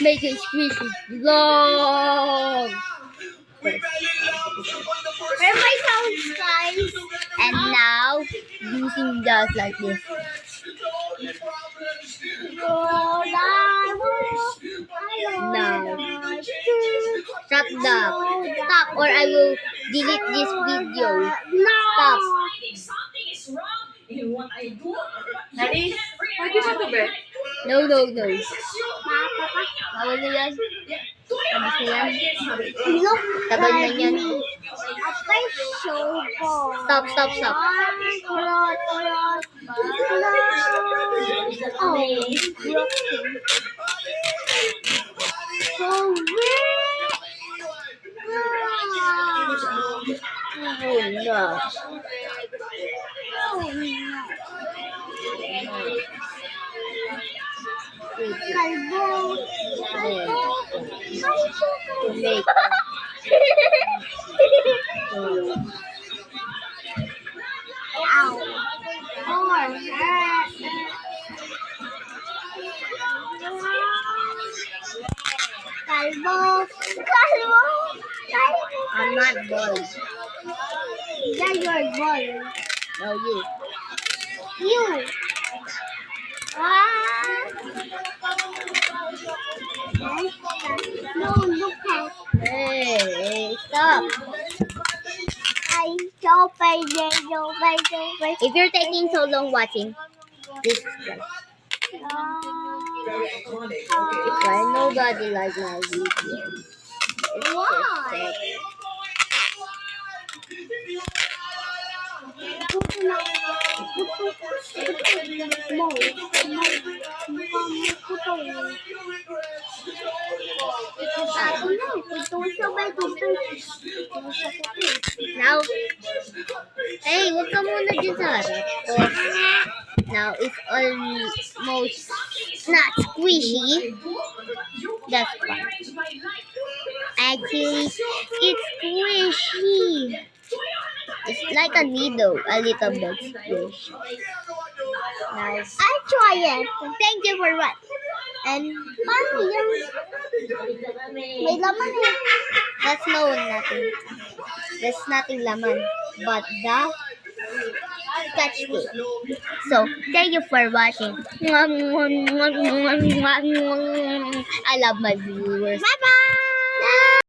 Make it squishy long. Where my sound guys? And now using just like this. Now shut up. Stop or I will delete this video. Stop. Daddy, pwede siya to, be? No. Bawal na yan. Tapos na yan. Tagal na yan. Stop. Kalbo. I'm not bald. Yeah, you're bald. No, you. No, look at. Hey, stop. If you're taking so long watching, this is good. Why nobody likes my video? Why? Now, hey, wag ka muna dyan sa harap. Now, it's almost not squishy. That's fine. Actually, it's squishy. It's like a needle, a little bit squishy. Now, I'll try it. Thank you for what? And paano yan? May laman eh. That's nothing. There's nothing laman. But the catch tape. So, thank you for watching. I love my viewers. Bye-bye!